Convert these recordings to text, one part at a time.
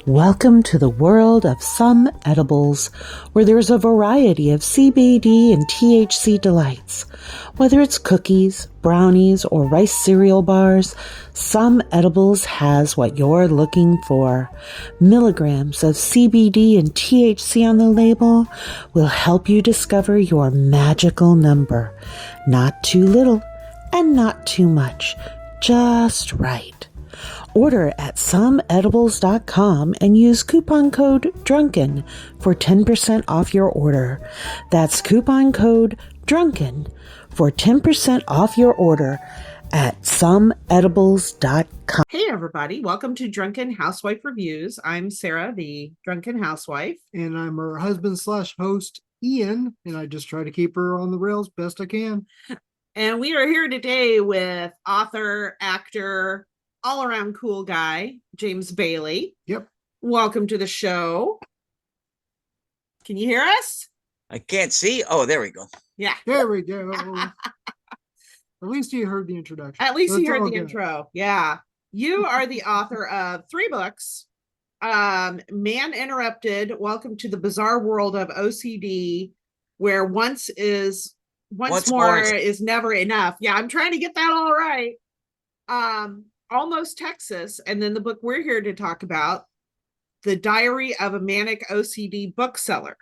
Welcome to the world of some edibles, where there's a variety of CBD and THC delights. Whether it's cookies, brownies, or rice cereal bars, Some Edibles has what you're looking for. Milligrams of CBD and THC on the label will help you discover your magical number. Not too little and not too much, just right. Order at someedibles.com and use coupon code DRUNKEN for 10% off your order. That's coupon code DRUNKEN for 10% off your order at someedibles.com. Hey everybody, welcome to Drunken Housewife Reviews. I'm Sarah, the Drunken Housewife. And I'm her husband/host, Ian, and I just try to keep her on the rails best I can. And we are here today with author, actor, all-around cool guy, James Bailey. Yep. Welcome to the show. Can you hear us? I can't see. Oh, there we go. Yeah. There we go. At least you heard the introduction. At least you heard the intro. Yeah. You are the author of 3 books. Man Interrupted, Welcome to the Bizarre World of OCD, where once more is never enough. Yeah, I'm trying to get that all right. Almost Texas, and then the book we're here to talk about, The Diary of a Manic OCD Bookseller.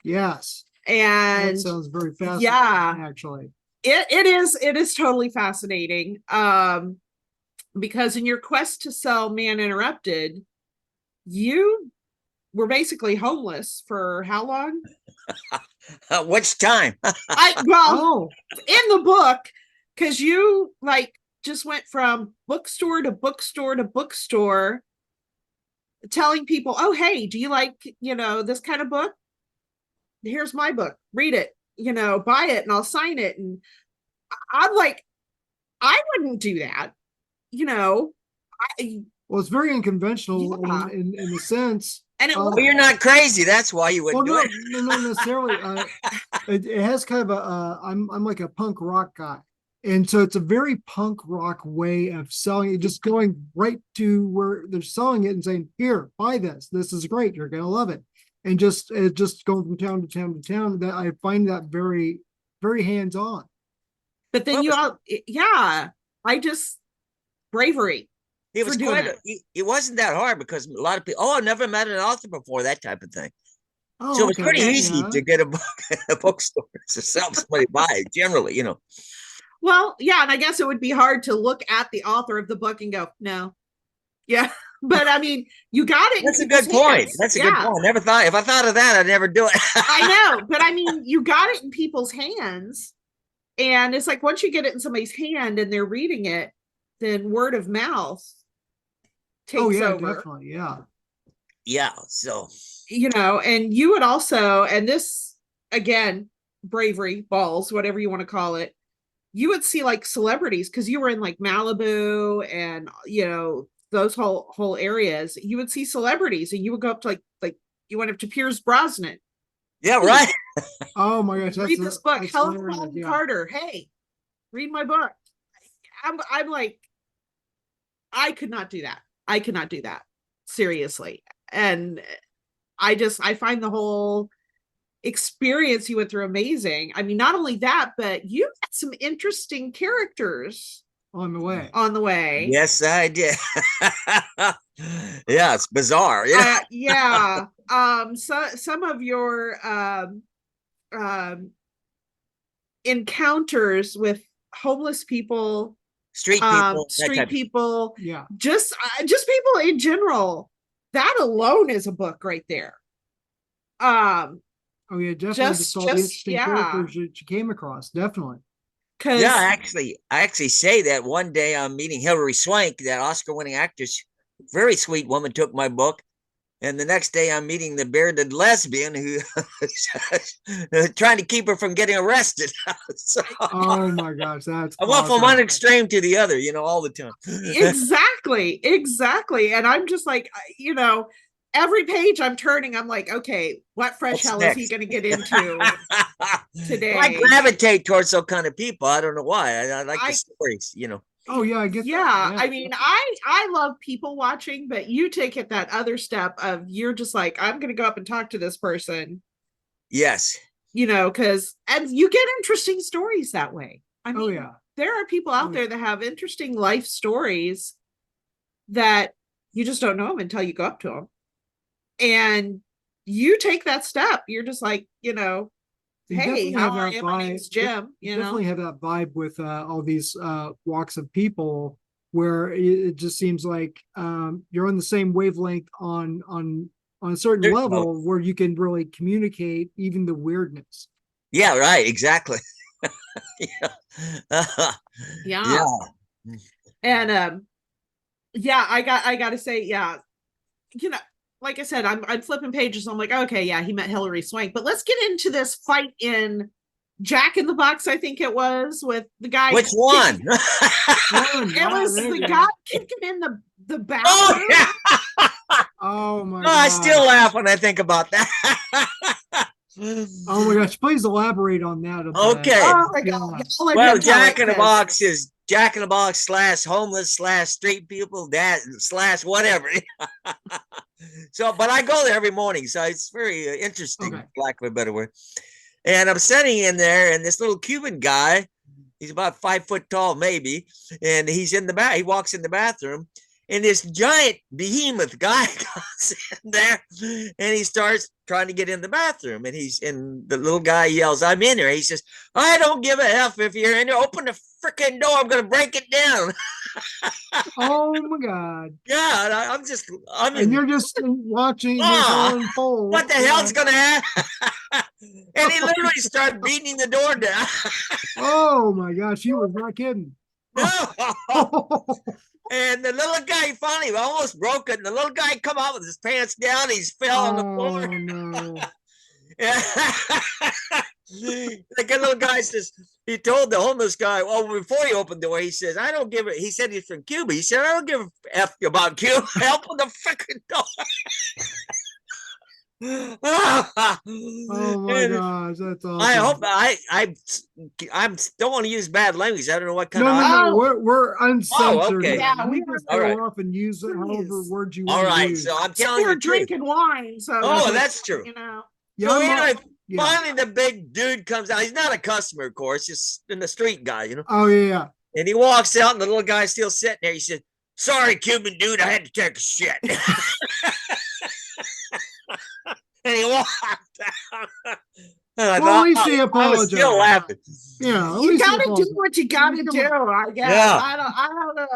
Yes. And that sounds very fascinating. Yeah, actually. It is totally fascinating. Because in your quest to sell Man Interrupted, you were basically homeless for how long? Which time? In the book, because you just went from bookstore to bookstore to bookstore telling people, oh, hey, do you like, this kind of book? Here's my book. Read it, buy it and I'll sign it. And I'm like, I wouldn't do that. Well, it's very unconventional in the sense. And you're not crazy. That's why you wouldn't do it. No, not necessarily. It has kind of I'm like a punk rock guy. And so it's a very punk rock way of selling it, just going right to where they're selling it and saying, here, buy this. This is great. You're going to love it. And just going from town to town to town, that I find that very, very hands-on. But then bravery. It was it wasn't that hard because a lot of people, I've never met an author before, that type of thing. So it was pretty easy to get a book at a bookstore to sell somebody buy it, generally, Well, yeah, and I guess it would be hard to look at the author of the book and go, no. Yeah, but I mean, you got it. That's a good point. That's a good point. I never thought, if I thought of that, I'd never do it. I know, but I mean, you got it in people's hands. And it's like, once you get it in somebody's hand and they're reading it, then word of mouth takes over. Definitely, yeah. Yeah, so. And you would also, and this, again, bravery, balls, whatever you want to call it, you would see celebrities, because you were in Malibu and those whole areas. You would see celebrities and you would go up to you went up to Piers Brosnan. Yeah, right. Oh my gosh, read this book. Helen Carter. Hey, read my book. I'm like, I could not do that. I could not do that, seriously. And I find the whole experience you went through amazing. I mean, not only that, but you had some interesting characters on the way. Yes, I did. Yeah, it's bizarre. Yeah. So some of your encounters with homeless people, street people, yeah, just people in general. That alone is a book right there. Oh yeah, definitely. Just all the interesting characters that you came across, definitely. Yeah, I actually say that one day I'm meeting Hilary Swank, that Oscar-winning actress, very sweet woman, took my book, and the next day I'm meeting the bearded lesbian who trying to keep her from getting arrested. So, oh my gosh, that's I went from one extreme to the other, all the time. Exactly. And I'm just like, every page I'm turning, I'm like, okay, what fresh hell is he going to get into today? I gravitate towards those kind of people. I don't know why. I like the stories, Oh yeah, I get Yeah, that. I mean, I love people watching, but you take it that other step of you're just like, I'm gonna go up and talk to this person, Yes. because and you get interesting stories that way. I mean, Oh yeah. there are people out there that have interesting life stories that you just don't know them until you go up to them. And you take that step. You're just like, hey, how are you? My name's Jim. You definitely have that vibe with all these walks of people where it just seems like you're on the same wavelength on a certain There's level both. where you can really communicate even the weirdness. Yeah, right. Exactly. Yeah. Yeah. And yeah, I gotta say, yeah, like I said, I'm flipping pages. I'm like, okay, yeah, he met Hillary Swank, but let's get into this fight in Jack in the Box. I think it was with the guy. Which one? It was the guy kicking in the bathroom. Oh, yeah. Oh my I still laugh when I think about that. Oh my gosh, please elaborate on that a bit. Okay. Oh my God. Well, Jack in the Box is Jack in the Box / homeless / street people, that / whatever. So, but I go there every morning, so it's very interesting, for lack of a better word. And I'm sitting in there, and this little Cuban guy, he's about 5 foot tall, maybe, and he's in the bath. He walks in the bathroom, and this giant behemoth guy comes in there, and he starts trying to get in the bathroom. And the little guy yells, "I'm in there." He says, "I don't give a F if you're in there. Open the freaking door. I'm going to break it down." Oh my God. Yeah, and you're just watching this all unfold. What the hell's going to happen? And he literally started beating the door down. Oh my gosh, he was not kidding. And the little guy finally almost broke it. And the little guy come out with his pants down. He's fell on the floor. Oh no. The good little guy says, he told the homeless guy, well, before he opened the door, he says, I don't give it. He said he's from Cuba. He said, I don't give a F about Cuba. Open the freaking door. Oh my gosh, that's awesome. I hope I don't want to use bad language. I don't know what kind of. No, we're uncensored. Okay. Yeah, we just go off and use however word you want to use. So I'm telling you, we're drinking wine. So that's true. Yeah, so anyway, finally the big dude comes out. He's not a customer, of course, just in the street guy, Oh yeah. And he walks out, and the little guy's still sitting there. He said, "Sorry, Cuban dude, I had to take a shit." And he walked out. Well, at least he apologized. I was still laughing. Yeah, you gotta do what you gotta do, I guess. Yeah. I don't know.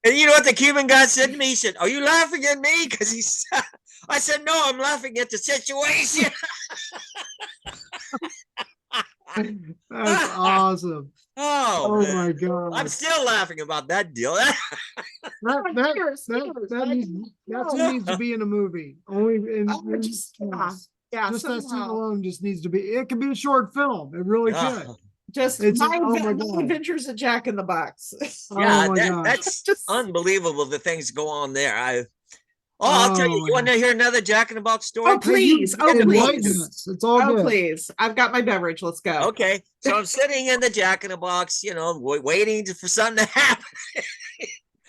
And you know what the Cuban guy said to me? He said, "Are you laughing at me?" Because I said, "No, I'm laughing at the situation." That's awesome. Oh my God. I'm still laughing about that deal. That needs to be in a movie. Only just that scene alone just needs to be. It could be a short film. It really could. Just my adventures at Jack in the Box. Yeah, that's just unbelievable. The things go on there. I'll tell you. You want to hear another Jack in the Box story? Oh please! Please! It's all good. Please! I've got my beverage. Let's go. Okay, so I'm sitting in the Jack in the Box, waiting for something to happen.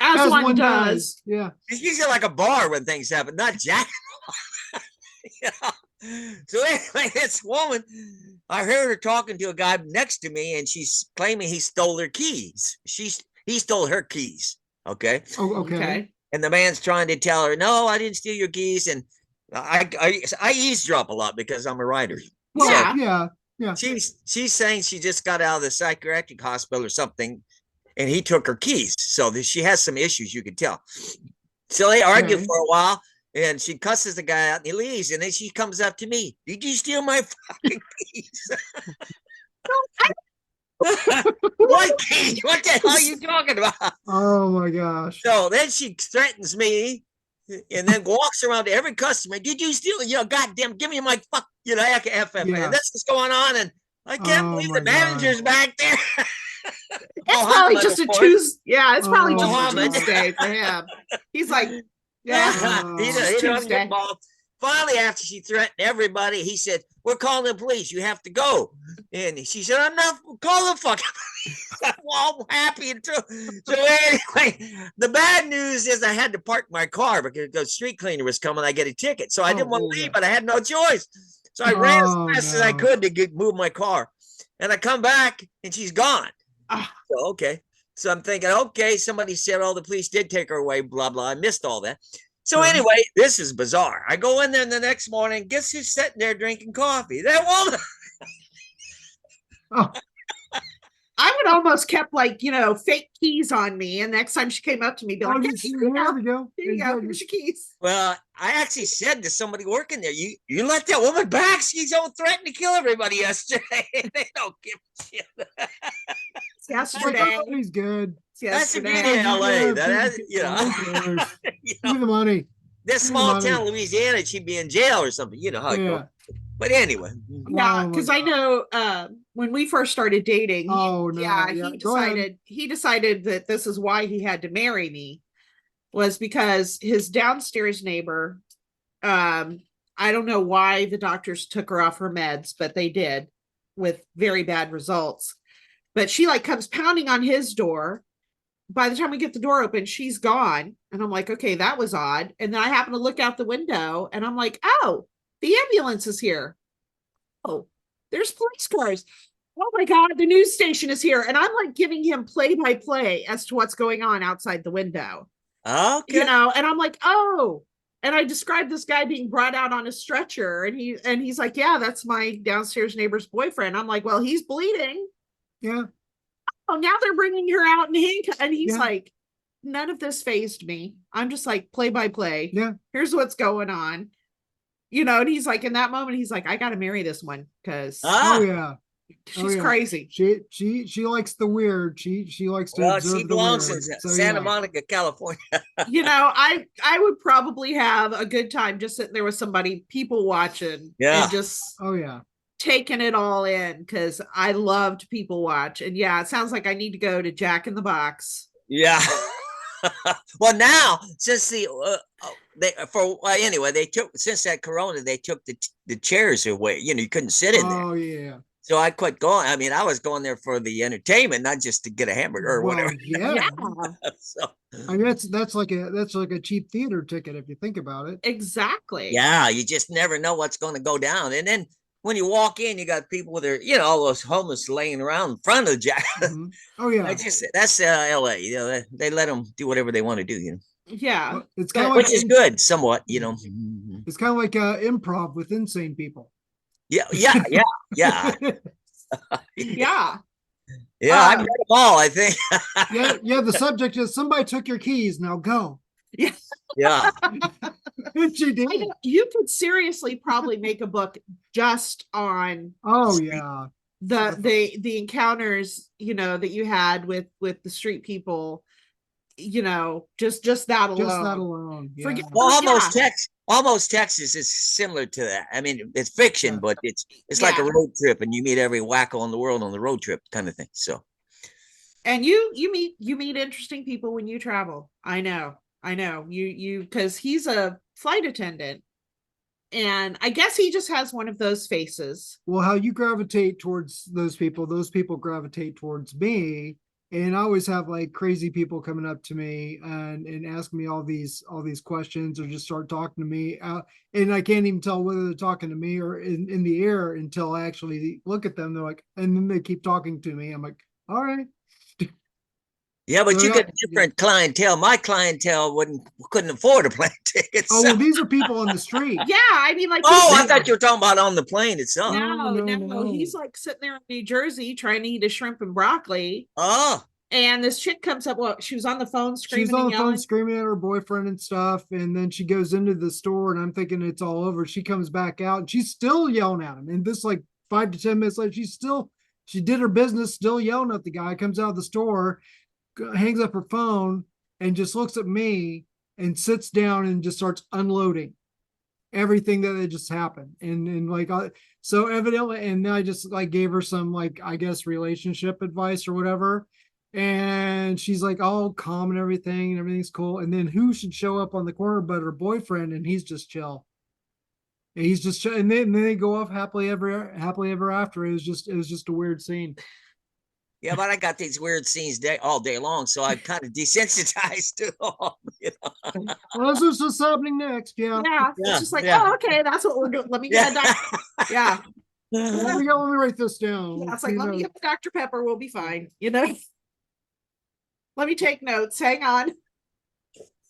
As one does. Yeah. It's usually like a bar when things happen, not Jack. So anyway, this woman, I heard her talking to a guy next to me, and she's claiming he stole her keys. He stole her keys. Okay. Oh, okay. And the man's trying to tell her, "No, I didn't steal your keys." And I eavesdrop a lot because I'm a writer. Well, yeah. She's saying she just got out of the psychiatric hospital or something, and he took her keys. So she has some issues, you can tell. So they argue for a while, and she cusses the guy out, and he leaves. And then she comes up to me. "Did you steal my fucking keys?" What keys? What the hell are you talking about? Oh my gosh. So then she threatens me, and then walks around to every customer. "Did you steal it? Goddamn, give me my fuck, FF. And this is going on, and I can't believe the manager's back there." It's probably just a Tuesday. Yeah, it's probably just a Tuesday for him. He's like, he doesn't get involved. finally, after she threatened everybody, he said, "We're calling the police. You have to go." And she said, "I'm not calling the fucking police." Well, I'm happy until. So anyway, the bad news is I had to park my car because the street cleaner was coming. I get a ticket, so I didn't want to leave, but I had no choice. So I ran as fast as I could to move my car, and I come back and she's gone. So, okay. So I'm thinking, okay, somebody said, "Oh, the police did take her away." Blah blah. I missed all that. So anyway, this is bizarre. I go in there the next morning. Guess who's sitting there drinking coffee? That woman. Oh, I would almost kept like, fake keys on me. And next time she came up to me, be like, here we go. Here you go. Here's your keys. Well, I actually said to somebody working there, you let that woman back. She's all threatened to kill everybody yesterday. They don't give a shit. Yesterday. He's good. That's the beauty of LA. Give me the money. This small town, Louisiana, she'd be in jail or something. You know how it goes. But anyway. Yeah, because I know when we first started dating, he decided that this is why he had to marry me, was because his downstairs neighbor, I don't know why the doctors took her off her meds, but they did, with very bad results. But she like comes pounding on his door. By the time we get the door open, she's gone. And I'm like, okay, that was odd. And then I happen to look out the window and I'm like, oh, the ambulance is here. Oh, there's police cars. Oh my God, the news station is here. And I'm like giving him play by play as to what's going on outside the window. Okay. And I'm like, oh. And I described this guy being brought out on a stretcher. And he's like, yeah, that's my downstairs neighbor's boyfriend. I'm like, well, he's bleeding. Yeah. Oh, now they're bringing her out in handcuffs. And he's like, none of this fazed me. I'm just like, play by play. Yeah. Here's what's going on. And he's like, in that moment, he's like, I got to marry this one because she's crazy. She likes the weird. She likes to observe she belongs in Santa Monica, California. I would probably have a good time just sitting there with somebody, people watching. Yeah. And just taking it all in because I loved people watch. And it sounds like I need to go to Jack in the Box. Yeah. Well, now since they took since that corona, they took the chairs away. You couldn't sit in there. Oh yeah. So I quit going. I mean, I was going there for the entertainment, not just to get a hamburger or whatever. Yeah. So I mean, that's like a cheap theater ticket if you think about it. Exactly. Yeah, you just never know what's going to go down. And then when you walk in, you got people with their, all those homeless laying around in front of the Jack. Mm-hmm. Oh yeah. That's LA. They let them do whatever they want to do. Yeah. Well, it's kind of which is good, somewhat. It's kind of like improv with insane people. Yeah. Yeah. I've read them all, I think. yeah. The subject is somebody took your keys. Now go. Yes. Yeah. She did. You could seriously probably make a book just on. Oh yeah. The encounters that you had with the street people. Just that alone. Just that alone. Yeah. Almost Texas is similar to that. I mean, it's fiction, but it's like a road trip, and you meet every wacko in the world on the road trip, kind of thing. So, and you meet interesting people when you travel. I know you because he's a flight attendant, and I guess he just has one of those faces. Well, how you gravitate towards those people gravitate towards me. And I always have like crazy people coming up to me and asking me all these questions or just start talking to me. And I can't even tell whether they're talking to me or in the air until I actually look at them. They're like, and then they keep talking to me. I'm like, all right. Yeah, but you get a different clientele. My clientele couldn't afford a plane ticket. Oh, well, these are people on the street. Yeah, I mean, like. Oh, I thought you were talking about on the plane itself. No. He's like sitting there in New Jersey trying to eat a shrimp and broccoli. Oh. And this chick comes up. Well, she was on the phone screaming. She's on the phone screaming at her boyfriend and stuff. And then she goes into the store, and I'm thinking it's all over. She comes back out, and she's still yelling at him. And this like 5 to 10 minutes later, she did her business, still yelling at the guy. Comes out of the store, hangs up her phone, and just looks at me and sits down and just starts unloading everything that had just happened. And like, so evidently, and then I just like gave her some like, I guess, relationship advice or whatever. And she's like all calm and everything's cool. And then who should show up on the corner but her boyfriend, and he's just chill. And he's just, and then they go off happily ever after. It was just a weird scene. Yeah, but I got these weird scenes all day long, so I'm kind of desensitized to them. You know? Well, this is what's happening next. Yeah. Yeah, Yeah, it's just like, yeah. oh, okay, that's what we're doing. Let me get a yeah. Let me write this down. Yeah, it's like, let me get Dr. Pepper, we'll be fine, you know. Let me take notes. Hang on.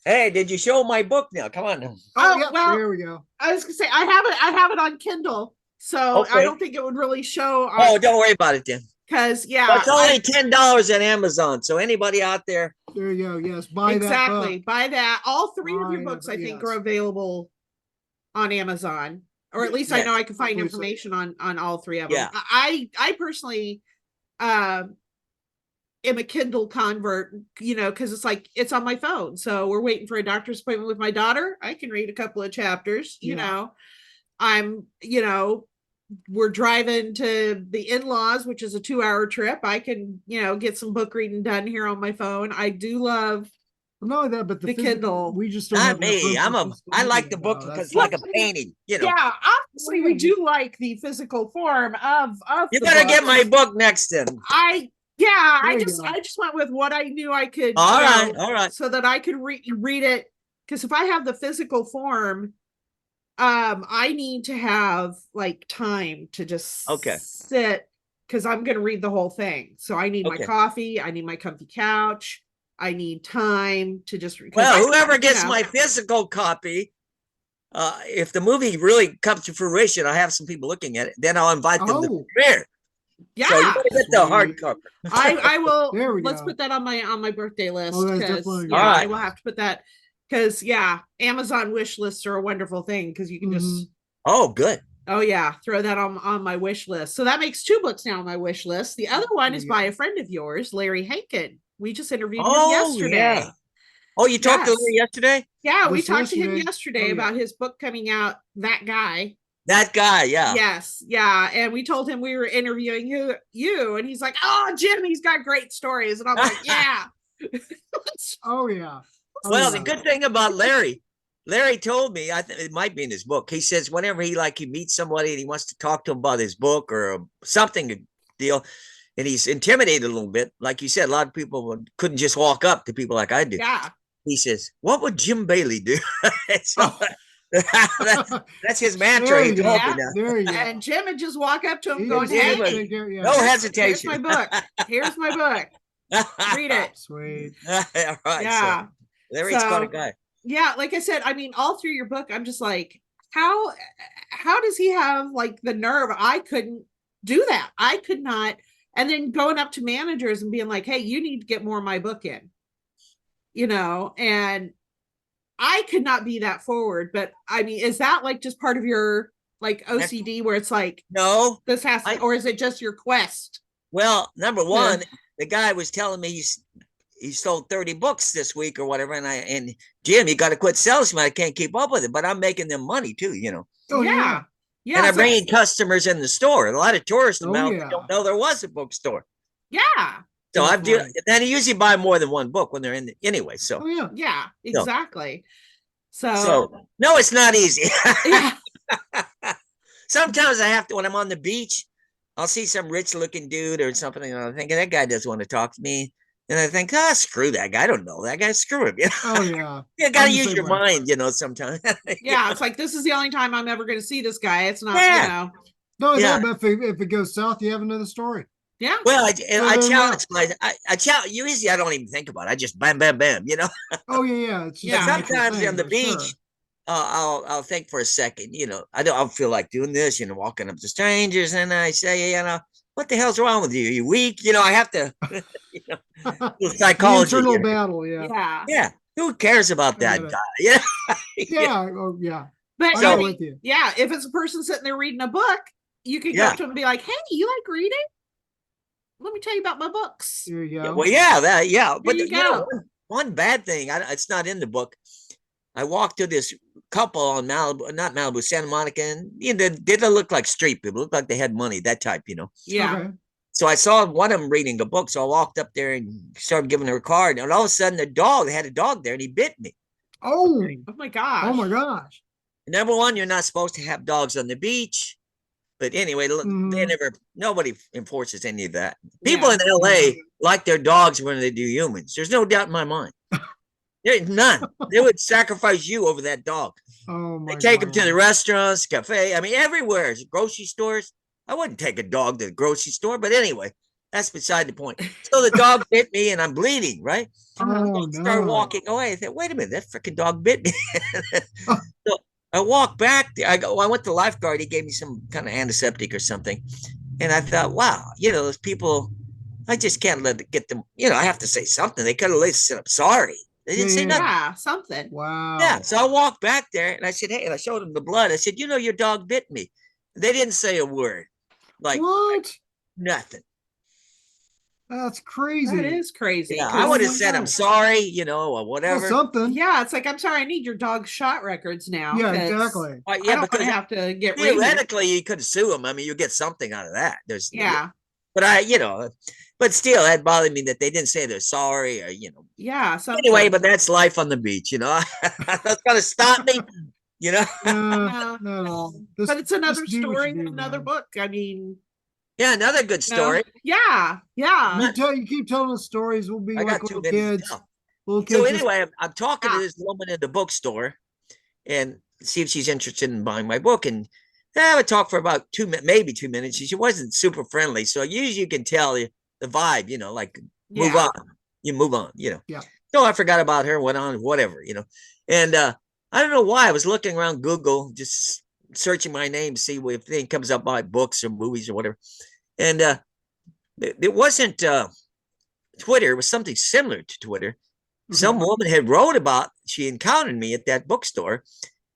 Hey, did you show my book now? Come on now. Oh, Oh, yeah, well, there we go. I was gonna say I have it on Kindle, so I Okay. don't think it would really show Oh, don't worry about it then. because Well, it's only $10 on Amazon. So anybody out there, There you go. Yes, buy exactly that book. buy that. All three of your Buy books, that, I think, yes. are available on Amazon, or at least I Yes. know I can find Hopefully so. information on all three of Yeah. them. I personally am a Kindle convert, you know, because it's like it's on my phone. So we're waiting for a doctor's appointment with my daughter. I can read a couple of chapters, you Yeah. know. I'm, you know, we're driving to the in-laws, which is a 2-hour trip. I can, you know, get some book reading done here on my phone. I do love Well, not only that, but the the physical, Kindle. we just don't not have enough me. room for physical I like media the book now. because it's That's- like a painting, you know. Yeah, obviously we do like the physical form of You the gotta get books. my book next then. Yeah, There you go. I just went with what I knew I could, All you right, know, all right. so that I could read it. Because if I have the physical form, I need to have like time to just Okay. sit because I'm gonna read the whole thing. So I need my Okay. coffee, I need my comfy couch, I need time to just Well, whoever gets my physical copy, if the movie really comes to fruition, I have some people looking at it. Then I'll invite them to the Oh, premiere. yeah, So you gotta get the Sweet. hardcover. I will. There we Let's go. put that on my birthday list Oh, that's because definitely yeah, All right. I will have to put that because yeah, Amazon wish lists are a wonderful thing because you can just Oh, good. oh yeah, throw that on my wish list. So that makes 2 books now on my wish list. The other one There is you by go. a friend of yours, Larry Hankin. We just interviewed him Oh, yesterday. yeah. Oh, you talked to Yes. Larry yesterday? Yeah, we Just talked to him yesterday? yesterday Oh, yeah. about his book coming out, That Guy. That guy, yeah. Yes, yeah. And we told him we were interviewing you, and he's like, oh, Jim, he's got great stories. And I'm like, yeah. Oh, yeah. Oh, Well, yeah. the good thing about Larry told me, I think it might be in his book. He says whenever he meets somebody and he wants to talk to him about his book or something deal, and he's intimidated a little bit, like you said, a lot of people couldn't just walk up to people like I do. Yeah. He says, "What would Jim Bailey do?" So, Oh. that's his mantra. There He you go. told me Yeah. that. There you go. And Jim would just walk up to him He going, just Jim had to hey, take care- yeah. No here's hesitation. my book. Here's my book. Read it. Sweet. All right. Yeah. So Larry's quite a guy. Yeah, like I said, I mean, all through your book, I'm just like, how does he have like the nerve? I couldn't do that. I could not. And then going up to managers and being like, hey, you need to get more of my book in, you know, and I could not be that forward. But I mean, is that like just part of your like OCD where it's like, No, this has to, or is it just your quest? well, number one, the guy was telling me he sold 30 books this week or whatever, and Jim, you got to quit selling them. I can't keep up with it, but I'm making them money too, you know. Oh, Yeah. Yeah. And I'm so- bringing customers in the store. A lot of tourists Oh, out yeah. don't know there was a bookstore. yeah. So I've Definitely. then I usually buy more than one book when they're in anyway. So Oh, yeah. Yeah, exactly. so no, it's not easy. yeah. Sometimes I have to when I'm on the beach, I'll see some rich looking dude or something, and I'm thinking that guy doesn't want to talk to me. And I think, screw that guy. I don't know that guy. Screw him. You know? Oh, yeah. You gotta I'm the use same your way. mind, you know, sometimes. Yeah, it's like this is the only time I'm ever going to see this guy. It's not, Yeah. you know. No, Yeah. yeah. But if it goes south, you have another story. Yeah. Well, I no. challenge I challenge usually I don't even think about it. I just bam, bam, bam, you know. Oh, yeah. It's just Yeah. a natural Sometimes thing, on the but beach, sure. I'll think for a second, you know. I don't feel like doing this, you know, walking up to strangers, and I say, you know, what the hell's wrong with you? Are you weak? You know, I have to, you know, The psychology. internal You know? battle, yeah. Yeah. Yeah, who cares about I that get it. guy? Yeah, Yeah. Oh, yeah. But I'm So- I not mean, with you. yeah, if it's a person sitting there reading a book, you could go Yeah. up to him and be like, hey, you like reading? Let me tell you about my books. There you Yeah, go. well, yeah, but you you know, go. one bad thing, it's not in the book. I walked to this couple on Malibu, not Malibu, Santa Monica, and you know, they didn't look like street people, looked like they had money, that type, you know. Yeah. Okay. So I saw one of them reading a book, so I walked up there and started giving her a card, and all of a sudden they had a dog there, and he bit me. Oh, Oh my gosh. oh my gosh. Number one, you're not supposed to have dogs on the beach. But anyway, look, nobody enforces any of that. People in LA like their dogs when they do humans. There's no doubt in my mind. There's none. They would sacrifice you over that dog. Oh my They take them to God. the restaurants, cafe. I mean, everywhere. Grocery stores. I wouldn't take a dog to the grocery store, but anyway, that's beside the point. So the dog bit me, and I'm bleeding. Right? Oh I started no. walking away. I said, "Wait a minute, that freaking dog bit me." Oh. So I walked back. I went to the lifeguard. He gave me some kind of antiseptic or something, and I thought, wow, those people. I just can't let it get them. I have to say something. They could have at least said, "I'm sorry." They didn't say nothing. Yeah, something. Wow. Yeah. So I walked back there and I said, "Hey," and I showed them the blood. I said, "Your dog bit me." They didn't say a word. Like What? nothing. That's crazy. That is crazy. Yeah, I would have said, "I'm sorry," or Well, whatever. something. Yeah, it's like, I'm sorry, I need your dog's shot records now. Yeah, 'cause exactly. I Yeah, don't want because to have to get theoretically you could sue them. I mean, you get something out of that. There's Yeah, but but still, that bothered me that they didn't say they're sorry or yeah. Anyway, but that's life on the beach. That's gonna stop me. Yeah, Yeah. no. Just- But it's another just do what story, you do, another man. book. I mean, Yeah, another good story. yeah, yeah. You keep telling us stories. We'll be I like got 2 little minutes. kids. To tell. Little So kids. just- anyway, I'm talking to Ah. this woman in the bookstore and see if she's interested in buying my book. And I would talk for about maybe 2 minutes. She wasn't super friendly. So usually you can tell the vibe, like move Yeah. on. You move on, Yeah. So I forgot about her, went on, whatever, And I don't know why I was looking around Google, just searching my name, see if anything comes up by books or movies or whatever. And it wasn't Twitter, it was something similar to Twitter. Some woman had wrote about she encountered me at that bookstore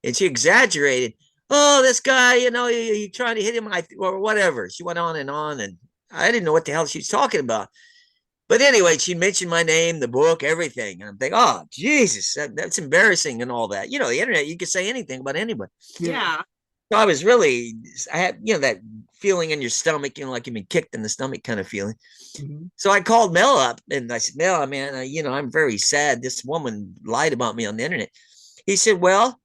and she exaggerated. Oh, this guy, he trying to hit him or whatever. She went on and I didn't know what the hell she was talking about. But anyway, she mentioned my name, the book, everything. And I'm thinking, oh, Jesus, that's embarrassing and all that. The internet, you can say anything about anybody. Yeah. So I had, that feeling in your stomach, like you've been kicked in the stomach kind of feeling. So I called Mel up and I said, Mel, man, I'm very sad. This woman lied about me on the internet. He said, well,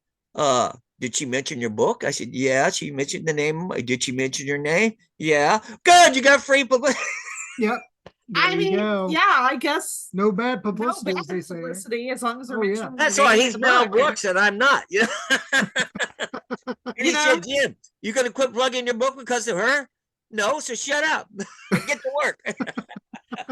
did she mention your book? I said, yeah, she mentioned the name. Did she mention your name? Yeah. Good. You got free publicity. Yep. There I you mean, go. yeah, I guess No bad publicity, no as they bad say. publicity as long as they're Oh, yeah. mentioning That's the why name he's of the Mel book. Brooks and I'm not. And he know? said, Jim, you going to quit plugging your book because of her? No, so shut up and get to work.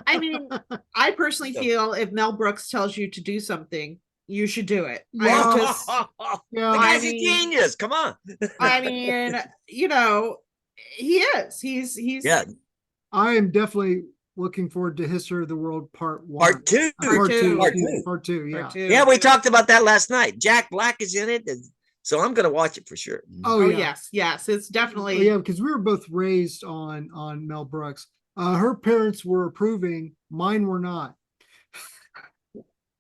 I mean, I personally feel if Mel Brooks tells you to do something, you should do it. Yeah. I just, The Yeah. guy's I a mean- genius. Come on. I mean, he is. He's Yeah. I am definitely looking forward to History of the World Part 1. Part two. Part two. Part excuse me, two. Part 2, yeah. part two. Yeah, we talked about that last night. Jack Black is in it. So I'm going to watch it for sure. Oh, Oh, yeah. yes, it's Oh, definitely. yeah, because we were both raised on Mel Brooks. Her parents were approving, mine were not.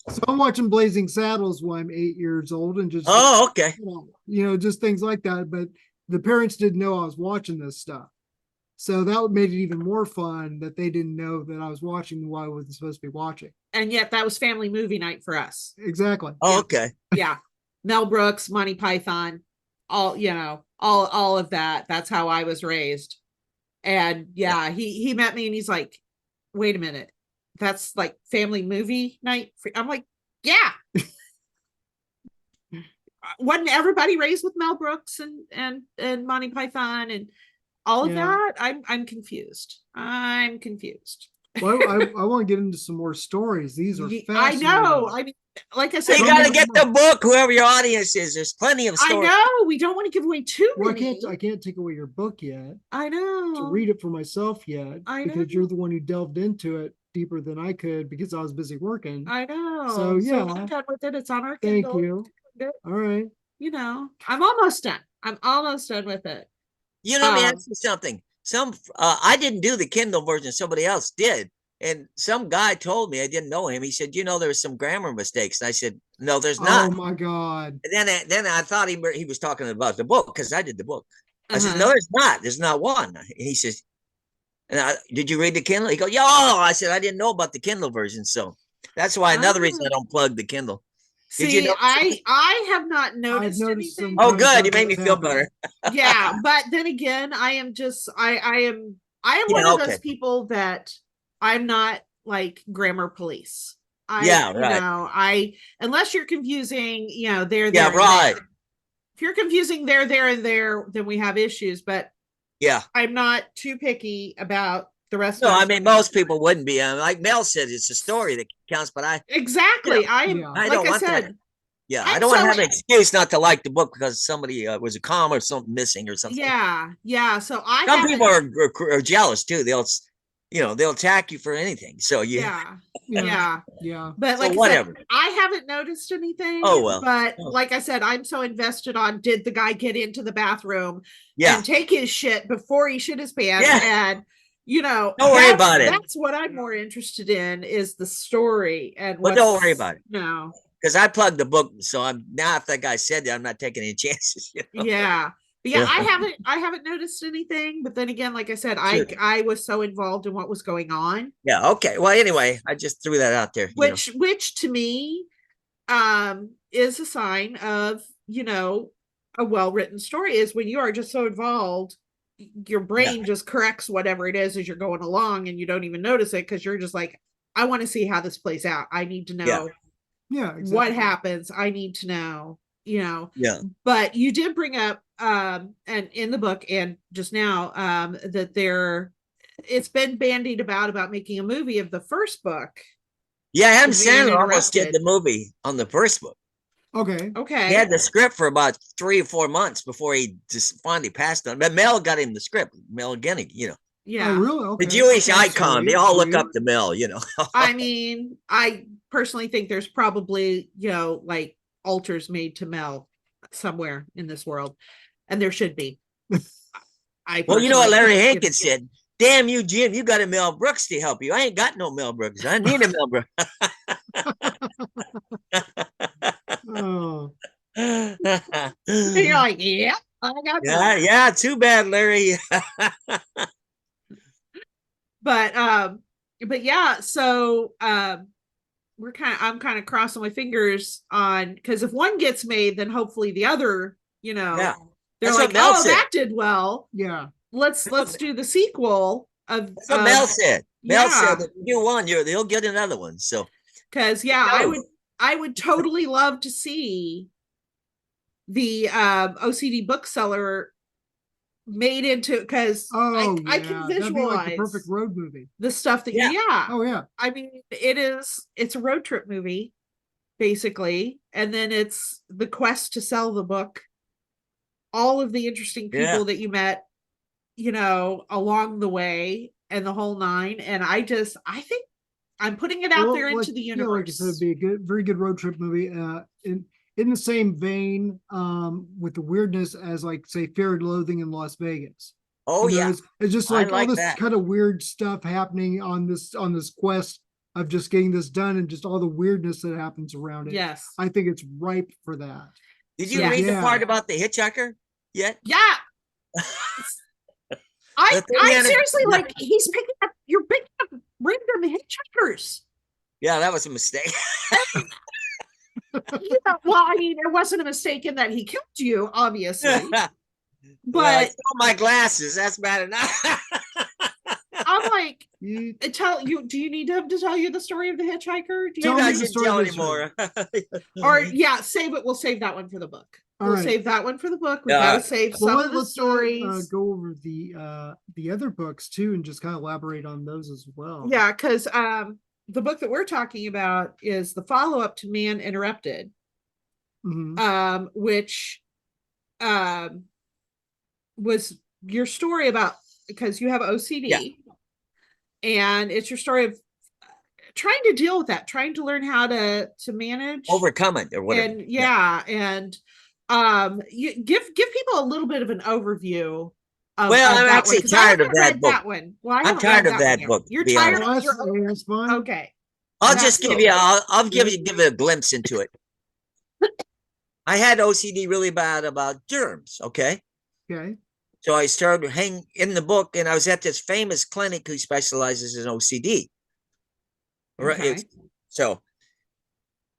So I'm watching Blazing Saddles when I'm 8 years old and just Oh, okay. just things like that. But the parents didn't know I was watching this stuff. So that made it even more fun that they didn't know that I was watching what I wasn't supposed to be watching. And yet that was family movie night for us. Exactly. Oh, okay. Yeah. Mel Brooks, Monty Python, all of that. That's how I was raised. And yeah, he met me and he's like, wait a minute, that's like family movie night. I'm like, yeah. Wasn't everybody raised with Mel Brooks and Monty Python and all of Yeah. that? I'm confused. I'm confused. Well, I want to get into some more stories. These are I fascinating. know. I mean, like I So said, you got to get the book, whoever your audience is. There's plenty of I stories. know we don't want to give away too Well, many. I can't take away your book yet I know. to read it for myself yet I because know. you're the one who delved into it deeper than I could because I was busy working. I know. So, yeah. I'm done with it. It's on our Thank Kindle. you. Good. All right. I'm almost done. I'm almost done with it. Let me ask you something. I didn't do the Kindle version. Somebody else did. And some guy told me, I didn't know him. He said, there was some grammar mistakes. And I said, no, there's not. Oh my God. And then I thought he was talking about the book because I did the book. I said, Uh-huh. no, there's not. There's not one. And he says, did you read the Kindle? He goes, yeah. Oh, I said, I didn't know about the Kindle version. So that's why another reason I don't plug the Kindle. Did you See, know? I have not I've noticed noticed anything. some. Oh, kind of good. You stuff made me that's feel happening. better. Yeah, but then again, I am just I am one Yeah, of those okay. people that I'm not like grammar police. Yeah, You right. know, unless you're confusing, you know, there, Yeah, and right. there. If you're confusing there, and there, then we have issues. But Yeah. I'm not too picky about the rest No, of the I mean, story. most people wouldn't be. Like Mel said, it's a story that counts, but Exactly. I am, Yeah. I like don't I want that. said, Yeah, I I'm don't want to so have an excuse not to like the book because somebody was a comma or something missing or something. yeah. So I Some haven't. people are jealous too. They'll attack you for anything. So Yeah, Yeah. yeah. But So like I whatever. said, I haven't noticed anything. Oh well. But Oh, like I said, I'm so invested on did the guy get into the bathroom yeah, and take his shit before he shit his pants? yeah. And you know, Don't worry about it. that's what I'm more interested in is the story and But don't worry about it No. because I plugged the book. So I'm now if that guy said that, I'm not taking any chances. Yeah. But yeah, Yeah. I haven't noticed anything. But then again, like I said, Sure. I was so involved in what was going on. Yeah. Okay. Well, anyway, I just threw that out there. Which to me is a sign of, you know, a well-written story is when you are just so involved, your Yeah. brain just corrects whatever it is as you're going along and you don't even notice it because you're just like, I want to see how this plays out. I need to Yeah. know Yeah. what Exactly. happens. I need to know, you know. Yeah. But you did bring up and in the book and just now that it's been bandied about making a movie of the first book. Yeah. Adam Is being Sandler almost did interrupted. the movie on the first book. Okay. He had Okay. the script for about 3 or 4 months before he just finally passed on. But Mel got him the script. Mel Gennig, Oh, Yeah. really? Okay. the Jewish That's icon. They sweet, all look sweet. up to Mel. I mean, I personally think there's probably, you know, like altars made to Mel somewhere in this world, and there should be. I Well, you know what Larry personally, Hankins said? Damn you, Jim! You got a Mel Brooks to help you. I ain't got no Mel Brooks. I need a Mel Brooks. Oh, And you're like, yeah, I got Yeah, that. yeah. Too bad, Larry. But but yeah, so I'm kind of crossing my fingers on because if one gets made, then hopefully the other, you know, Yeah, they're that's like, what Mel oh, said. that did well. yeah. Let's do the sequel of That's what Mel said. Mel yeah. said if you do one, they'll get another one. So Because yeah, I would totally love to see the OCD bookseller made into because Oh, I can yeah. That'd be like the perfect visualize road movie. the stuff that Yeah. yeah. Oh, yeah. I mean, it's a road trip movie, basically, and then it's the quest to sell the book, all of the interesting yeah, people that you met, you know, along the way and the whole nine. And I think I'm putting it out Well, there like, into the yeah, like you said, it'd universe. be a very good road trip movie. In the same vein, with the weirdness as like say Fear and Loathing in Las Vegas. oh You know, yeah, it's just I like all like this that. kind of weird stuff happening on this quest of just getting this done and just all the weirdness that happens around it. Yes. I think it's ripe for that. Did you So, read the yeah. part about the hitchhikers yet? Yeah. The I 300 seriously like you're picking up random hitchhikers. Yeah, that was a mistake. Yeah, well, I mean, it wasn't a mistake in that he killed you, obviously. Well, I But stole my glasses. That's bad enough. I'm like, You do you need him to tell you the story of the hitchhiker? Do Tell you Maybe me I the shouldn't story tell of the anymore. or yeah, save it. We'll save that one for the book. All We'll right. save that one for the book. We've Yeah. got to save some well, of the let's stories. go over the other books too and just kind of elaborate on those as well. Yeah, because the book that we're talking about is the follow-up to Man Interrupted, which was your story about because you have OCD, and it's your story of trying to deal with that, trying to learn how to manage, Overcome it or whatever. and and you give people a little bit of an overview. Well, I'm actually tired of that book. That one. Well, I I'm haven't tired read of that one book. You're to be tired honest. of your That's fine. okay. I'll That's just give cool. you. I'll give it a glimpse into it. I had OCD really bad about germs. Okay. Okay. So I started hanging in the book, and I was at this famous clinic who specializes in OCD. Okay. Right. So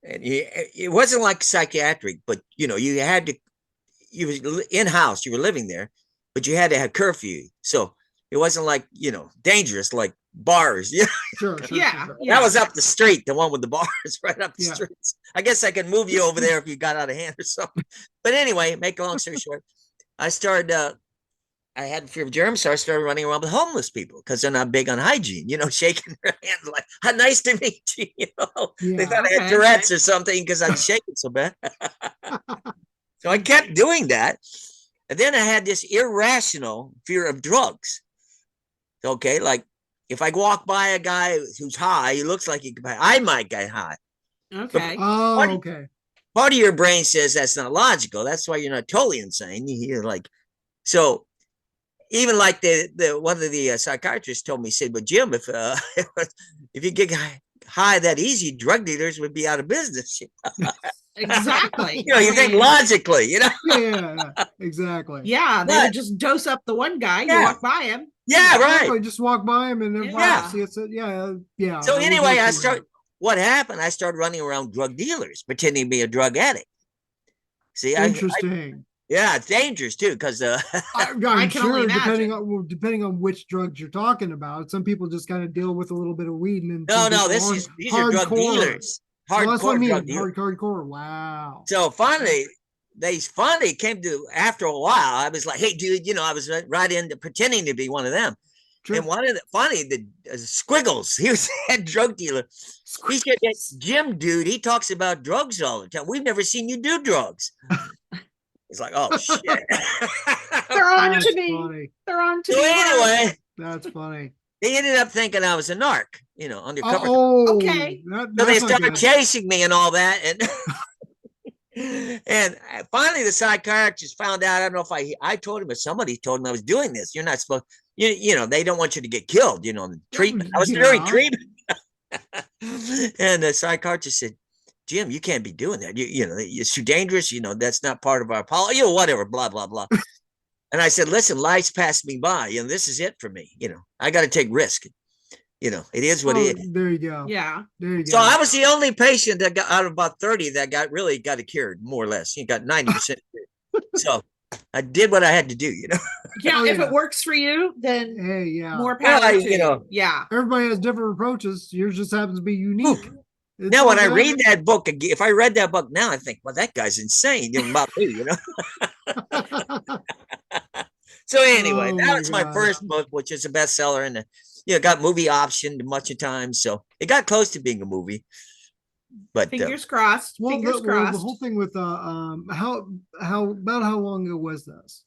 And it wasn't like psychiatric, but you know, you had to, you was in house, you were living there, but you had to have curfew. So it wasn't like, you know, dangerous like bars. Yeah. Yeah. That was up the street, the one with the bars right up the Yeah. streets. I guess I could move you over there if you got out of hand or something. But anyway, make a long story short, I had fear of germs, so I started running around with homeless people because they're not big on hygiene, you know, shaking their hands like, "How nice to meet you." You know, they Yeah. thought I had Tourette's or something because I was shaking so bad. So I kept doing that. And then I had this irrational fear of drugs. Okay, like if I walk by a guy who's high, he looks like he could buy, I might get high. Okay. Oh, okay. Part of your brain says that's not logical. That's why you're not totally insane. You're like, so even like the one of the psychiatrists told me, said, "But Jim, if if you get high that easy, drug dealers would be out of business." Exactly. You know, you think logically, you know. Yeah, exactly. Yeah, they But- would just dose up the one guy. You Yeah. walk by him. Yeah, Exactly. right. Just walk by him and then Yeah. see it's yeah. So that would anyway, work I too. start. What happened? I started running around drug dealers, pretending to be a drug addict. See, Interesting. yeah, it's dangerous too, because I'm I can only sure depending imagine. depending on which drugs you're talking about. Some people just kind of deal with a little bit of weed and then no, some no, people these are drug hardcore. dealers, Well, that's what I hardcore mean. drug dealers. Hardcore. Wow. So finally, they finally came to, after a while, I was like, "Hey, dude, you know," I was right into pretending to be one of them. Sure. And one of the funny, the Squiggles, he was a drug dealer. He said, "That Jim dude, he talks about drugs all the time. We've never seen you do drugs." It's like, oh shit. They're on That's to me. funny. They're on to So me. anyway, That's funny. they ended up thinking I was a narc, you know, undercover. Oh, Okay. So they that's not started good. chasing me and all that, and and finally the psychiatrist found out. I don't know if I told him or somebody told him I was doing this. You're not supposed, you know, they don't want you to get killed. You know, the treatment. I was very Yeah. treatment. And the psychiatrist said, "Jim, you can't be doing that. You know, it's too dangerous. You know, that's not part of our policy. You know, whatever, blah blah blah." And I said, "Listen, life's passed me by. You know, this is it for me. You know, I got to take risk. You know, it is what it is." There you go. Yeah. There you go. So I was the only patient that got out of about 30 that got it cured, more or less. He got 90% cured. So I did what I had to do, you know. Yeah. Oh, If yeah. it works for you, then Hey, yeah. more Well, power to you you. know. Yeah. Everybody has different approaches. Yours just happens to be unique. It's Now, when all I good. read that book again, if I read that book now, I think, well, that guy's insane. You know, about me, you know. So anyway, Oh, that my was my God. first book, which is a bestseller, and you know, got movie optioned a bunch of times. So it got close to being a movie. But Fingers crossed. Well, Fingers the crossed. whole thing with how about how long ago was this?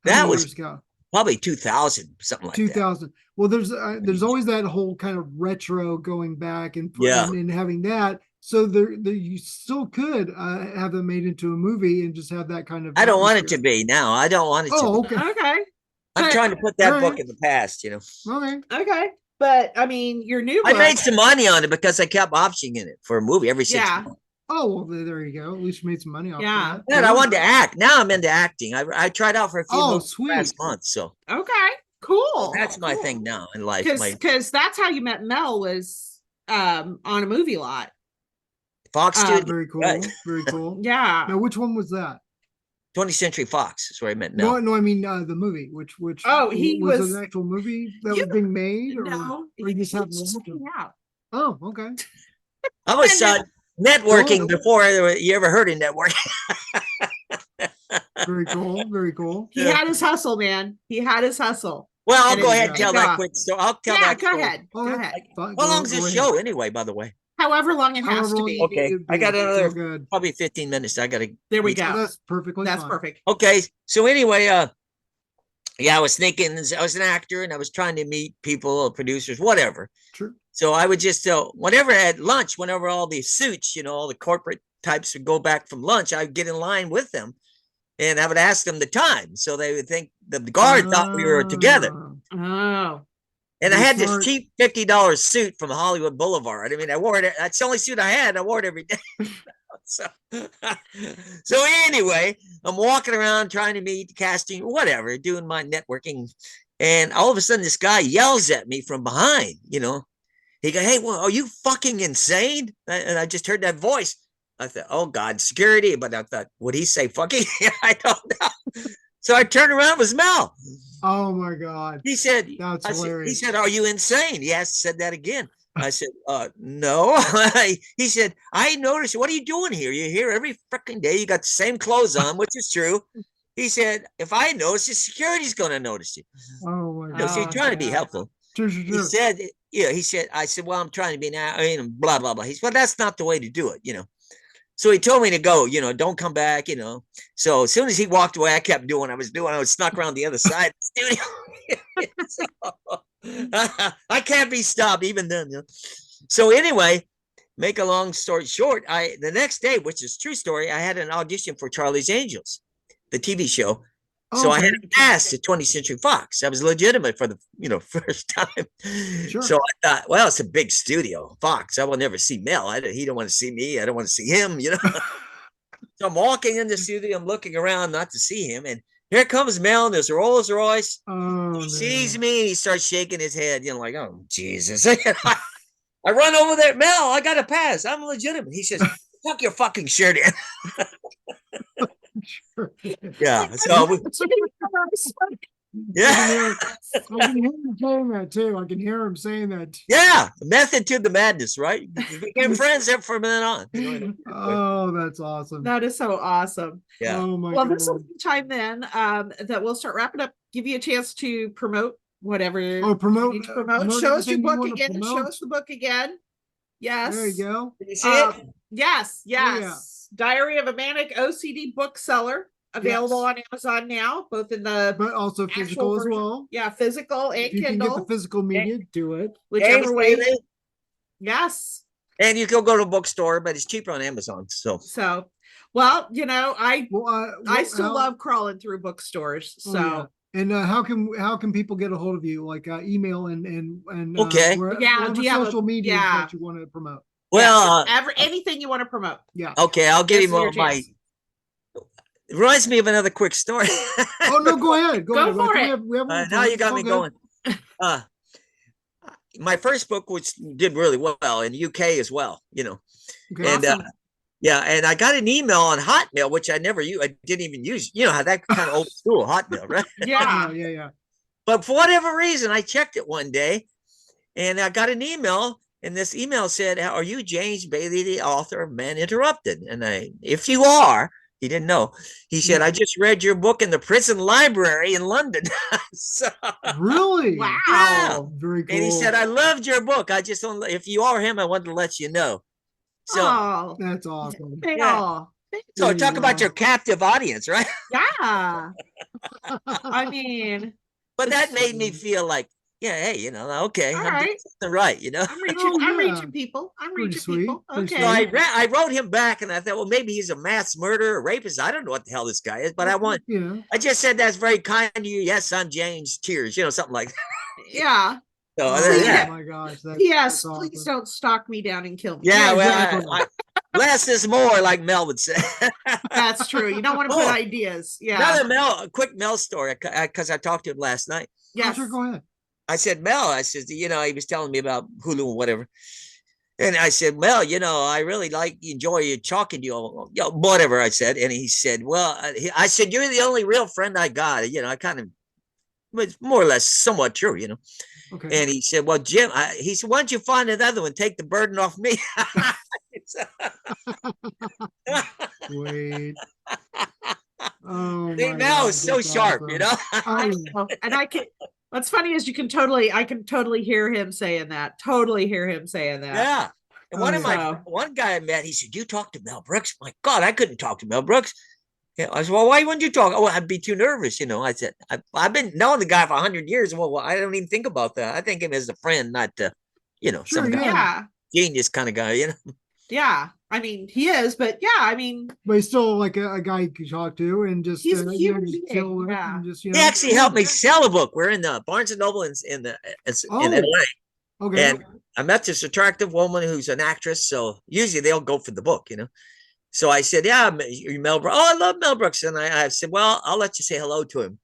How That many was years ago? probably 2000, something like that. 2000. Well, there's always that whole kind of retro going back Yeah. and having that. So there you still could have them made into a movie and just have that kind of. I don't want it atmosphere. to be now. I don't want it Oh, to be. okay. Okay. I'm but- trying to put that All book right. in the past, you know. Okay. Okay. But I mean, your new I book. made some money on it because I kept optioning it for a movie every 6 Yeah. months. Oh, well, there you go. At least you made some money off Yeah. that. Man, I wanted to act. Now I'm into acting. I tried out for a few Oh, movies sweet. last month, so Okay. Cool. that's my Cool. thing now in life. Because that's how you met Mel was on a movie lot. Fox Studio, Very cool. Right. Very cool. Yeah. Now, which one was that? 20th Century Fox is where I met Mel. No, I mean the movie. Which Oh, he was was- an actual movie that You- was being made, or No. you just happened to He's watch it? checking out. Oh, okay. I was networking Cool. before you ever heard of networking. Very cool. Very cool. He had his hustle, man. He had his hustle. Well, I'll And go it- ahead and it tell that got- quick story. I'll tell Yeah, that go story. ahead. Oh, Go that's ahead. fine. How Go- long's go this ahead. show anyway, by the way? However long it has However to long be. you Okay, need it I got be. It's all another- good. Probably 15 minutes. I got to. There we reach- go. That's perfectly That's fine. perfect. Okay, so anyway, yeah, I was thinking I was an actor and I was trying to meet people, producers, whatever. True. So I would just, whenever at lunch, whenever all the suits, you know, all the corporate types would go back from lunch, I'd get in line with them and I would ask them the time. So they would think the guard thought we were together. Ah, Oh. And I Very had this smart. cheap $50 suit from Hollywood Boulevard. I mean, I wore it. That's the only suit I had. I wore it every day. so, so anyway, I'm walking around trying to meet casting, whatever, doing my networking. And all of a sudden, this guy yells at me from behind, you know. He goes, "Hey, well, are you fucking insane?" And I just heard that voice. I thought, oh God, security. But I thought, would he say fucking? I don't know. So I turned around, it was Mel. Oh my God. He said, That's he hilarious. said, are you insane? Yes, said that again. I said, no. He said, I noticed, what are you doing here? You're here every freaking day. You got the same clothes on, which is true. He said, if I notice, the security's going to notice you. Oh my So God. he's trying to be helpful. Sure. He said, yeah, he said, I said, well, I'm trying to be now, blah, blah, blah. He said, well, that's not the way to do it, So he told me to go, don't come back, So as soon as he walked away, I kept doing what I was doing. I was snuck around the other side of the studio. So, I can't be stopped even then. So anyway, make a long story short, the next day, which is true story, I had an audition for Charlie's Angels, the TV show. So I had a pass to 20th Century Fox. I was legitimate for the first time. Sure. So I thought, well, it's a big studio, Fox. I will never see Mel. He don't want to see me. I don't want to see him. So I'm walking in the studio. I'm looking around not to see him, and here comes Mel in his Rolls Royce. Oh, He sees me and he starts shaking his head. Like, oh Jesus! I run over there, Mel. I got a pass. I'm legitimate. He says, "Tuck your fucking shirt in." Sure. Yeah. So yeah. I can hear him saying that too. I can hear him saying that. Yeah, method to the madness, right? We became friends there from then on. Oh, that's awesome. That is so awesome. Yeah. Oh my Well, God. this is the time then that we'll start wrapping up. Give you a chance to promote whatever. Promote. You need to promote. Show us your book again. Promote. Show us the book again. Yes. There you go. Did you see it? Yes. Oh, yeah. Diary of a Manic OCD Bookseller. Available Yes. on Amazon now, both in the But also physical as version. well. Yeah, physical and If you Kindle. can get the physical media, do it. Whichever way. Daily. Yes. And you can go to a bookstore, but it's cheaper on Amazon. So Well, I Well, still love crawling through bookstores. So yeah. And how can people get a hold of you? Like email and Okay. Do you have social media yeah. that you want to promote? well, anything you want to promote. Yeah. okay, I'll give This you is your my. chance. It reminds me of another quick story. Oh no, go ahead. Go ahead. for We it. have Now you got all me good. going. My first book, which did really well in the UK as well, Okay. and Awesome. yeah, and I got an email on Hotmail, which I never used. I didn't even use. You know how that kind of old school Hotmail, right? Yeah. Yeah. But for whatever reason, I checked it one day, and I got an email. And this email said, "Are you James Bailey, the author of Man Interrupted?" And if you are, he didn't know. He said, "I just read your book in the prison library in London." So, Really? Wow. yeah. Very cool. And he said, "I loved your book. I just don't. If you are him, I wanted to let you know." So, Oh, That's awesome. Yeah. thank so There talk you about go. your captive audience, right? yeah. I mean, But that made me feel like, yeah, hey, okay, all I'm doing right. something right, I'm reaching. Oh, I'm yeah. reaching people. I'm Pretty reaching sweet, people. pretty Okay. So I wrote him back, and I thought, well, maybe he's a mass murderer, rapist. I don't know what the hell this guy is, but I just said that's very kind of you. Yes, I'm James. Cheers, something like that. Yeah. So Oh yeah, my gosh. Yes. That's Please awesome. don't stalk me down and kill me. yeah. Well, exactly. less is more, like Mel would say. That's true. You don't want to put Oh, ideas. Yeah. Another quick Mel story, because I talked to him last night. Yes. Sure, go ahead. I said, Mel, I said, he was telling me about Hulu and whatever. And I said, Mel, I really enjoy talking to you, whatever I said. And he said, well, I said, you're the only real friend I got. I kind of, it's more or less somewhat true, Okay. And he said, well, Jim, he said, why don't you find another one? Take the burden off me. Wait. Oh See, my Mel God, is so that's sharp, awesome. I know. And I can. What's funny is I can totally hear him saying that. Totally hear him saying that. Yeah. And one guy I met, he said, you talk to Mel Brooks? My God, I couldn't talk to Mel Brooks. Yeah, I said, well, why wouldn't you talk? Oh, I'd be too nervous. I said, I've been knowing the guy for 100 years. Well, I don't even think about that. I think him as a friend, not, Sure, some guy, Yeah. genius kind of guy, Yeah. I mean, he is, but yeah, I mean, But he's still like a guy you can talk to and just He's a human just being, chill with yeah. and just He actually helped me sell a book. We're in the Barnes and Noble in LA. Okay. And I met this attractive woman who's an actress. So usually they'll go for the book, So I said, yeah, you Mel Brooks. Oh, I love Mel Brooks. And I said, well, I'll let you say hello to him.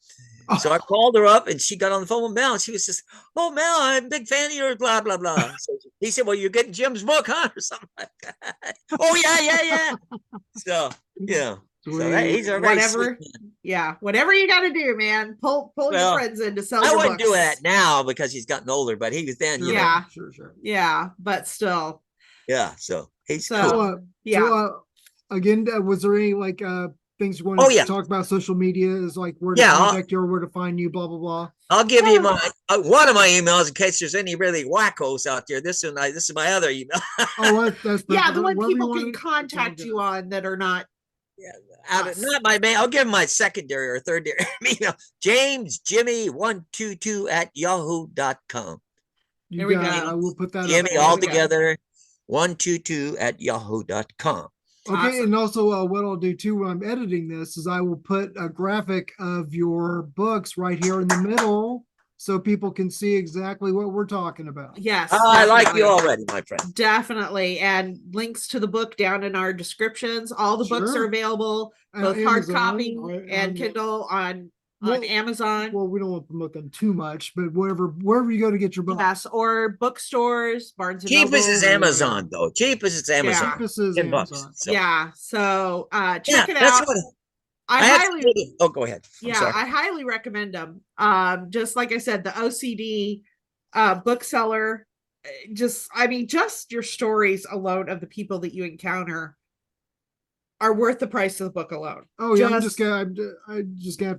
So I called her up and she got on the phone with Mel and she was just, oh, Mel, I'm a big fan of yours, blah, blah, blah. So he said, well, you're getting Jim's book, huh? Or something like that. Oh, yeah. So, yeah. So that, he's a very sweet Whatever. man. Yeah. Whatever you got to do, man. Pull your Well, friends in to sell I your wouldn't do books. that now because he's gotten older, but he was then, you know. Yeah. Sure. Yeah. But still. Yeah. So he's So, cool. yeah. So, again, was there any like things you wanted Oh, to yeah. talk about? Social media is like where to Yeah, contact you or where to find you, blah blah blah. I'll give you my one of my emails in case there's any really wackos out there. This is my other email. Oh, that's Yeah, the perfect. one Wherever you people want can it, it's all contact good. you on that are not. Not my main. I'll give him my secondary or third email. JamesJimmy122 at yahoo.com. You There we got it. go. I will put that up. Jimmy for all you. together 122 at yahoo.com. Okay, Awesome. and also what I'll do too when I'm editing this is I will put a graphic of your books right here in the middle so people can see exactly what we're talking about. Yes. Oh, I like definitely. you already, my friend. Definitely. And links to the book down in our descriptions. All the books Sure. are available, both hard Amazon, copy I- and I'm- Kindle on Well- Amazon. Well, we don't want to promote them too much, but wherever you go to get your books. Yes, or bookstores, Barnes and Noble. Cheapest is Amazon, though. Cheapest is Amazon. Cheapest is 10 bucks. Amazon. So, Yeah. So check yeah, it that's out. what I have to highly go to- Oh, go ahead. I'm yeah, sorry. I highly recommend them. Just like I said, the OCD bookseller, just your stories alone of the people that you encounter are worth the price of the book alone. Oh yeah, I just gonna have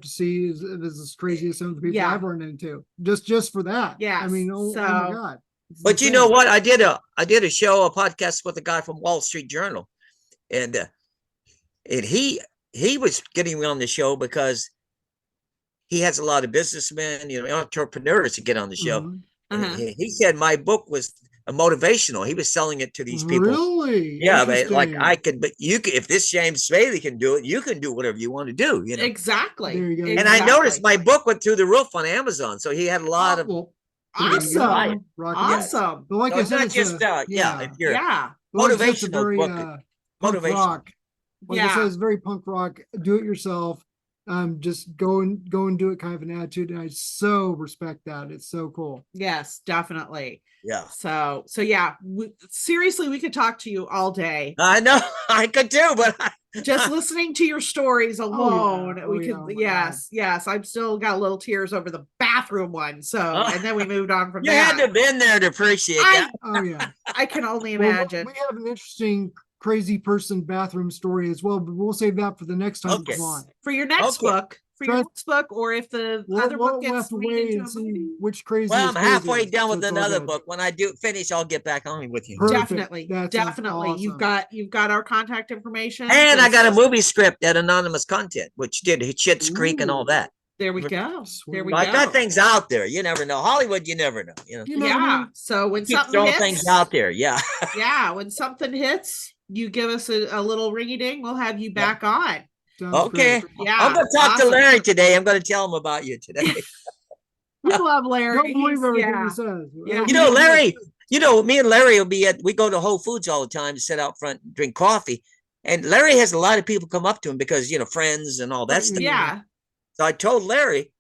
to see is as crazy as some of the people Yeah. I've run into. Just for that. Yes, I mean, oh my so- God. It's But you insane. know what? I did a show, a podcast with a guy from Wall Street Journal, and he was getting me on the show because he has a lot of businessmen, entrepreneurs to get on the show. Mhm. And Uh-huh. he said my book was a motivational. He was selling it to these people. Really? Yeah, but like Interesting. I could, but you could, if this James Smaley can do it, you can do whatever you want to do, Exactly. There you go. And I noticed my book went through the roof on Amazon, so he had a lot of. Well, there you go. Awesome. Rock and roll. Awesome. But like So I it's said, not it's just if you're Yeah. well, it's just a motivational very book, punk motivational. rock. Like I said, Yeah. it's very punk rock. Do it yourself. Just go and do it kind of an attitude, and I so respect that. It's so cool. Yes, definitely. Yeah, So yeah, seriously, we could talk to you all day. I know I could too, but Just listening to your stories alone, Oh, we yeah. could. Oh, my Yes. I've still got little tears over the bathroom one. So, and then we moved on from you had to that. have been there to appreciate that. Oh yeah. I can only Well, imagine. we have an interesting crazy person bathroom story as well, but we'll save that for the next time. Okay. Come on. For your next Okay. book, or if the other book We'll have gets to made wait into and a see movie. which crazy. Well, is I'm halfway crazy, done so with it's all another good. book. When I do finish, I'll get back on with you. Perfect. Definitely, That sounds definitely. awesome. You've got our contact information. And I got a Just- movie script at Anonymous Content, which did Schitt's Creek and all that. There we go. There we Sweet. I go. got things out there. You never know. Hollywood, you never know. You never Yeah. know. So when Keep something throwing hits, things out there. Yeah. yeah, when something hits, you give us a little ringy ding. We'll have you back on. Sounds Okay. great. Yeah, I'm going to talk to awesome. Larry today. I'm going to tell him about you today. We love Larry. Don't believe He's- everything yeah. he says. Yeah. You know, Larry, me and Larry will be we go to Whole Foods all the time to sit out front and drink coffee. And Larry has a lot of people come up to him because, friends and all that stuff. Yeah. So I told Larry,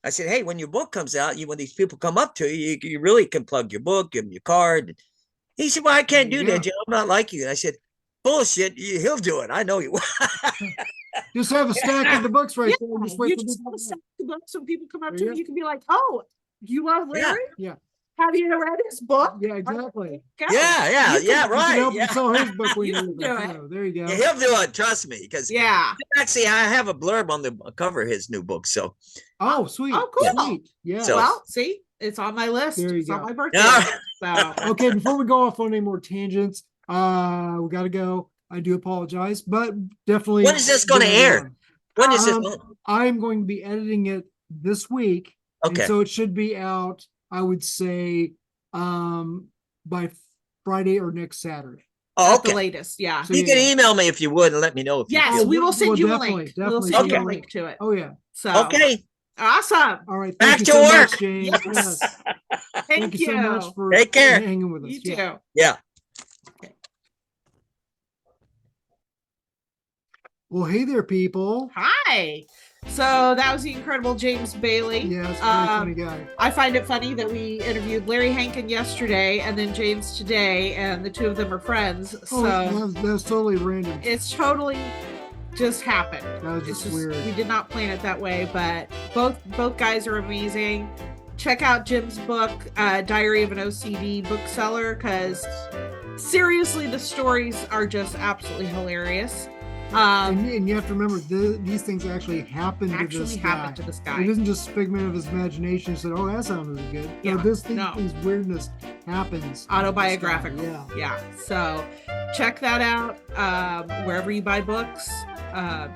I said, hey, when your book comes out, when these people come up to you, you really can plug your book, give them your card. He said, well, I can't do that, Jim. I'm not like you. And I said, bullshit, he'll do it. I know you will. Just have a stack of the books right there. And just wait You for just people want to to set the books when people come up There to you you. go. You can be like, "Oh, you love Yeah. Larry? Yeah. Have you read his book?" Yeah, exactly. Go. Yeah, You can- You can help right. him sell his book when You you can do it. know. There you go. Yeah, he'll do it. Trust me. Because Yeah. actually, I have a blurb on the cover of his new book. So, Oh, sweet. Oh, cool. Sweet. Yeah. So- Well, see, it's on my list. There you It's on go. my birthday. Yeah. So Okay, before we go off on any more tangents, we gotta go. I do apologize, but definitely. When is this gonna gonna air? go. when is this? I'm going to be editing it this week. Okay. And so it should be out, I would say, by Friday or next Saturday. Oh, at the okay. latest. Yeah. So You can yeah. email me if you would and let me know if you Yes, feel. we will send Well, you a definitely, link. We'll definitely send you a Okay. link to it. Oh yeah. So Okay. awesome. All right. Back Thank to you so work. much, James. Yes. Yes. Thank Thank you so much for Take care. hanging with us. You Yeah. too. Yeah. Well, hey there, people. Hi. So that was the incredible James Bailey. Yeah, it's a very funny guy. I find it funny that we interviewed Larry Hankin yesterday and then James today, and the two of them are friends. Oh, So that's totally random. it's totally just happened. That was It's just weird. We did not plan it that way, but both guys are amazing. Check out Jim's book, Diary of an OCD Bookseller, because seriously, the stories are just absolutely hilarious. And you have to remember, these things actually happened to this guy. To this guy. It isn't just figment of his imagination. He said, "Oh, that sounded good." Yeah, No, this weirdness happens. Autobiographical. Yeah. So check that out wherever you buy books.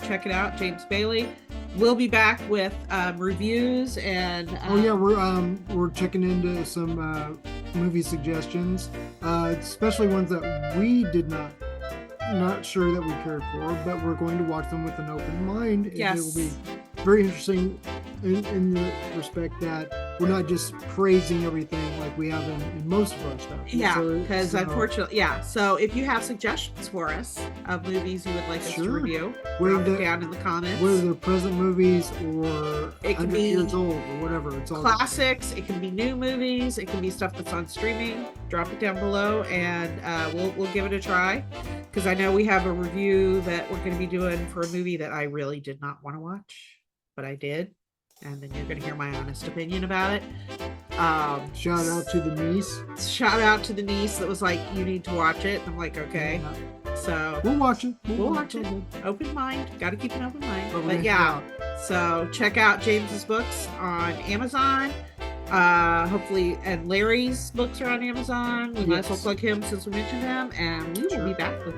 Check it out, James Bailey. We'll be back with reviews and. We're checking into some movie suggestions, especially ones that we did not sure that we cared for, but we're going to watch them with an open mind. And yes. It will be very interesting in the respect that we're not just praising everything like we have in most of our stuff. Yeah, because unfortunately, So if you have suggestions for us of movies you would like us to review, drop it down in the comments. Whether they're present movies or it can 100 be years old or whatever. It's all classics. It can be new movies. It can be stuff that's on streaming. Drop it down below, and we'll give it a try. Because I know we have a review that we're going to be doing for a movie that I really did not want to watch, but I did. And then you're going to hear my honest opinion about it. Shout out to the niece. Shout out to the niece that was like, you need to watch it. I'm like, okay. Yeah. So we'll watch it. We'll watch it. Open mind. Got to keep an open mind. But But yeah. So check out James's books on Amazon. Hopefully, and Larry's books are on Amazon. We might as well plug him since we mentioned him, and we will be back with